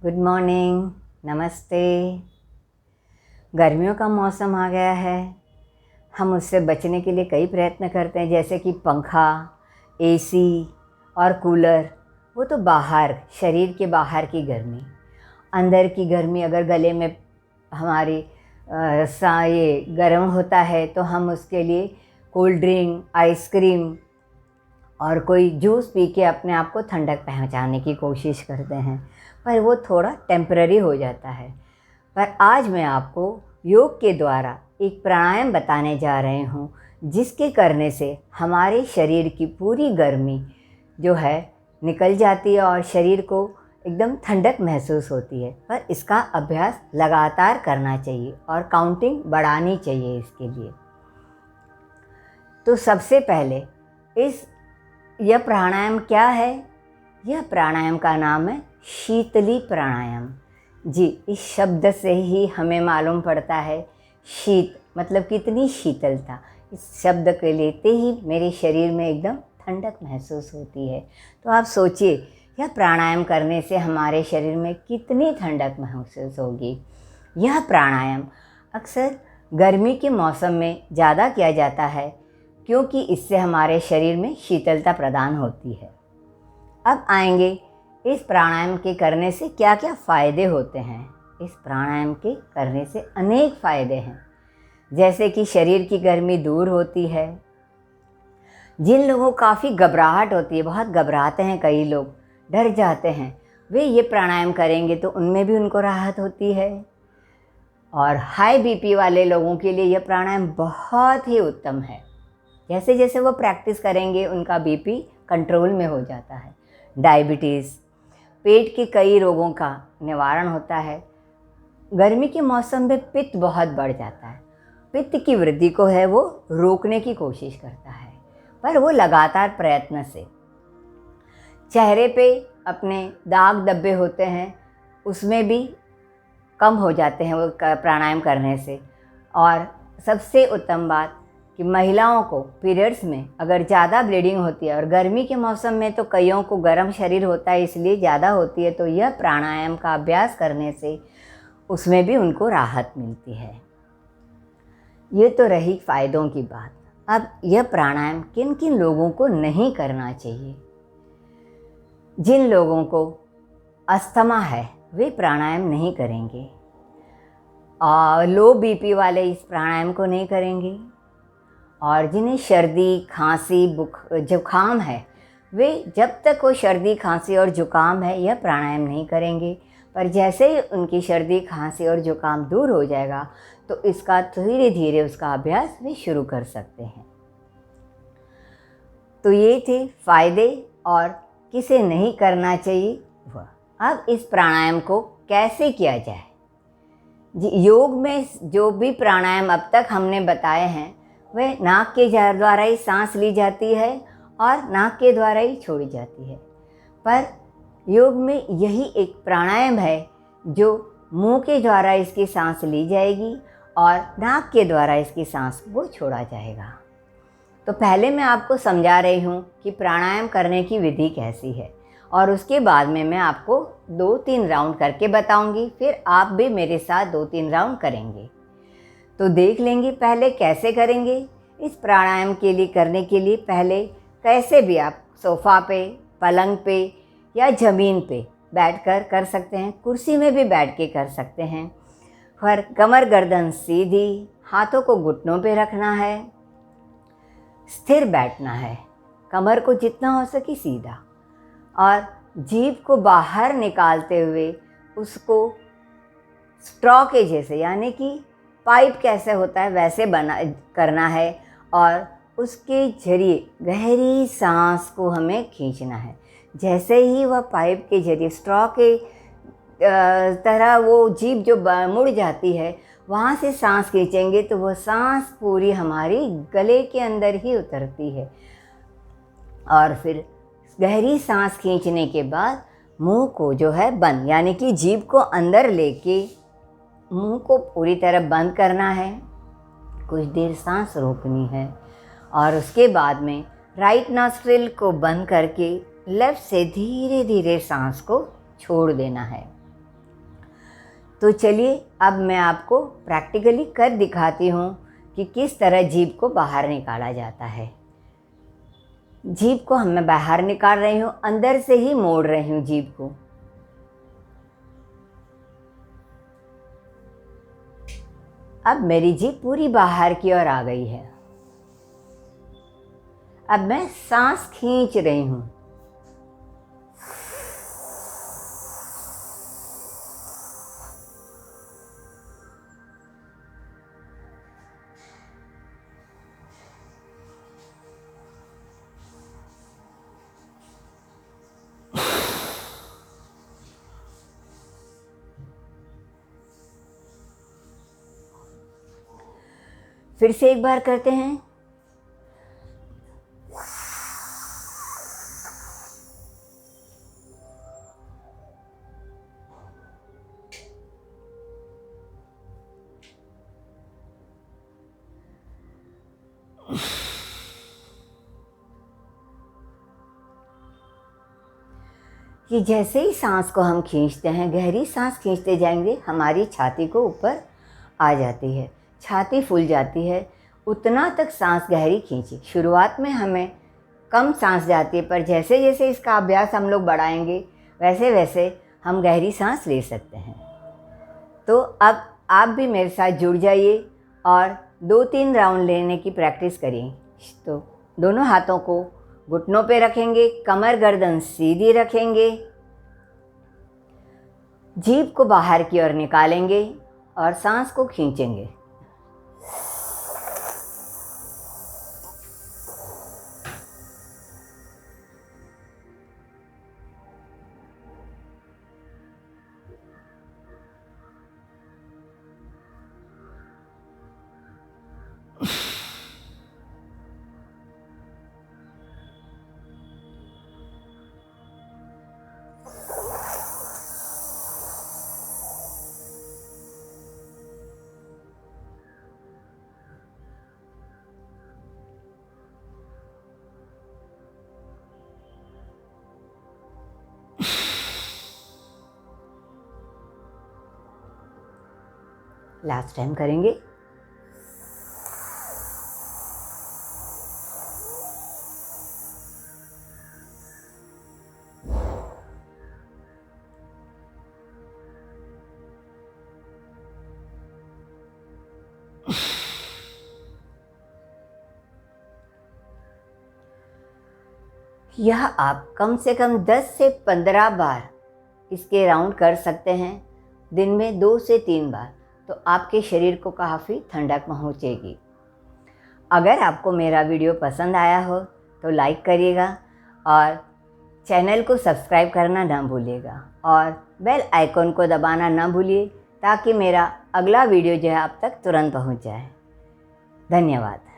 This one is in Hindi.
गुड मॉर्निंग, नमस्ते। गर्मियों का मौसम आ गया है। हम उससे बचने के लिए कई प्रयत्न करते हैं, जैसे कि पंखा, एसी और कूलर। वो तो बाहर, शरीर के बाहर की गर्मी। अंदर की गर्मी अगर गले में हमारी ये गर्म होता है तो हम उसके लिए कोल्ड ड्रिंक, आइसक्रीम और कोई जूस पी के अपने आप को ठंडक पहुंचाने की कोशिश करते हैं, पर वो थोड़ा टेम्पररी हो जाता है। पर आज मैं आपको योग के द्वारा एक प्राणायाम बताने जा रही हूँ, जिसके करने से हमारे शरीर की पूरी गर्मी जो है निकल जाती है और शरीर को एकदम ठंडक महसूस होती है। पर इसका अभ्यास लगातार करना चाहिए और काउंटिंग बढ़ानी चाहिए इसके लिए। तो सबसे पहले यह प्राणायाम क्या है? यह प्राणायाम का नाम है शीतली प्राणायाम। जी, इस शब्द से ही हमें मालूम पड़ता है शीत मतलब कितनी शीतलता। इस शब्द को लेते ही मेरे शरीर में एकदम ठंडक महसूस होती है। तो आप सोचिए, यह प्राणायाम करने से हमारे शरीर में कितनी ठंडक महसूस होगी। यह प्राणायाम अक्सर गर्मी के मौसम में ज़्यादा किया जाता है, क्योंकि इससे हमारे शरीर में शीतलता प्रदान होती है। अब आएंगे इस प्राणायाम के करने से क्या क्या फ़ायदे होते हैं। इस प्राणायाम के करने से अनेक फ़ायदे हैं, जैसे कि शरीर की गर्मी दूर होती है। जिन लोगों को काफ़ी घबराहट होती है, बहुत घबराते हैं, कई लोग डर जाते हैं, वे ये प्राणायाम करेंगे तो उनमें भी उनको राहत होती है। और हाई बीपी वाले लोगों के लिए यह प्राणायाम बहुत ही उत्तम है। जैसे जैसे वो प्रैक्टिस करेंगे उनका बीपी कंट्रोल में हो जाता है। डायबिटीज़, पेट के कई रोगों का निवारण होता है। गर्मी के मौसम में पित्त बहुत बढ़ जाता है। पित्त की वृद्धि को है वो रोकने की कोशिश करता है, पर वो लगातार प्रयत्न से। चेहरे पे अपने दाग धब्बे होते हैं, उसमें भी कम हो जाते हैं वो प्राणायाम करने से। और सबसे उत्तम बात कि महिलाओं को पीरियड्स में अगर ज़्यादा ब्लीडिंग होती है, और गर्मी के मौसम में तो कईयों को गर्म शरीर होता है इसलिए ज़्यादा होती है, तो यह प्राणायाम का अभ्यास करने से उसमें भी उनको राहत मिलती है। ये तो रही फ़ायदों की बात। अब यह प्राणायाम किन किन लोगों को नहीं करना चाहिए। जिन लोगों को अस्थमा है वे प्राणायाम नहीं करेंगे, और लो बीपी वाले इस प्राणायाम को नहीं करेंगे। और जिन्हें सर्दी, खांसी, जुकाम है, वे जब तक वो सर्दी, खांसी और जुकाम है यह प्राणायाम नहीं करेंगे। पर जैसे ही उनकी सर्दी, खांसी और जुकाम दूर हो जाएगा तो इसका धीरे धीरे उसका अभ्यास वे शुरू कर सकते हैं। तो ये थे फ़ायदे और किसे नहीं करना चाहिए वह। अब इस प्राणायाम को कैसे किया जाए। जी, योग में जो भी प्राणायाम अब तक हमने बताए हैं वह नाक के द्वारा ही सांस ली जाती है और नाक के द्वारा ही छोड़ी जाती है। पर योग में यही एक प्राणायाम है जो मुंह के द्वारा इसकी सांस ली जाएगी और नाक के द्वारा इसकी सांस वो छोड़ा जाएगा। तो पहले मैं आपको समझा रही हूँ कि प्राणायाम करने की विधि कैसी है, और उसके बाद में मैं आपको 2-3 राउंड करके बताऊंगी। फिर आप भी मेरे साथ 2-3 राउंड करेंगे तो देख लेंगे पहले कैसे करेंगे। इस प्राणायाम के लिए करने के लिए पहले कैसे भी आप सोफ़ा पे, पलंग पे या ज़मीन पे बैठकर कर सकते हैं, कुर्सी में भी बैठ के कर सकते हैं। पर कमर गर्दन सीधी, हाथों को घुटनों पे रखना है, स्थिर बैठना है, कमर को जितना हो सके सीधा, और जीभ को बाहर निकालते हुए उसको स्ट्रॉ के जैसे, यानी कि पाइप कैसे होता है वैसे करना है, और उसके जरिए गहरी सांस को हमें खींचना है। जैसे ही वह पाइप के जरिए स्ट्रॉ के तरह वो जीभ जो मुड़ जाती है, वहाँ से सांस खींचेंगे तो वह सांस पूरी हमारी गले के अंदर ही उतरती है। और फिर गहरी सांस खींचने के बाद मुंह को जो है बंद, यानी कि जीभ को अंदर लेके मुंह को पूरी तरह बंद करना है। कुछ देर सांस रोकनी है और उसके बाद में राइट नॉस्ट्रिल को बंद करके लेफ़्ट से धीरे धीरे सांस को छोड़ देना है। तो चलिए अब मैं आपको प्रैक्टिकली कर दिखाती हूँ कि किस तरह जीभ को बाहर निकाला जाता है। जीभ को मैं बाहर निकाल रही हूँ, अंदर से ही मोड़ रही हूँ जीभ को। अब मेरी जीभ पूरी बाहर की ओर आ गई है। अब मैं सांस खींच रही हूँ। फिर से एक बार करते हैं। कि जैसे ही सांस को हम खींचते हैं, गहरी सांस खींचते जाएंगे, हमारी छाती को ऊपर आ जाती है, छाती फूल जाती है। उतना तक सांस गहरी खींची। शुरुआत में हमें कम सांस जाती है, पर जैसे जैसे इसका अभ्यास हम लोग बढ़ाएंगे वैसे वैसे हम गहरी सांस ले सकते हैं। तो अब आप भी मेरे साथ जुड़ जाइए और 2-3 राउंड लेने की प्रैक्टिस करिए। तो दोनों हाथों को घुटनों पे रखेंगे, कमर गर्दन सीधी रखेंगे, जीभ को बाहर की ओर निकालेंगे और सांस को खींचेंगे। लास्ट टाइम करेंगे। यह आप कम से कम 10 से 15 बार इसके राउंड कर सकते हैं, दिन में 2 से 3 बार। तो आपके शरीर को काफ़ी ठंडक पहुँचेगी। अगर आपको मेरा वीडियो पसंद आया हो तो लाइक करिएगा और चैनल को सब्सक्राइब करना ना भूलिएगा और बेल आइकॉन को दबाना ना भूलिए, ताकि मेरा अगला वीडियो जो है आप तक तुरंत पहुँच जाए। धन्यवाद।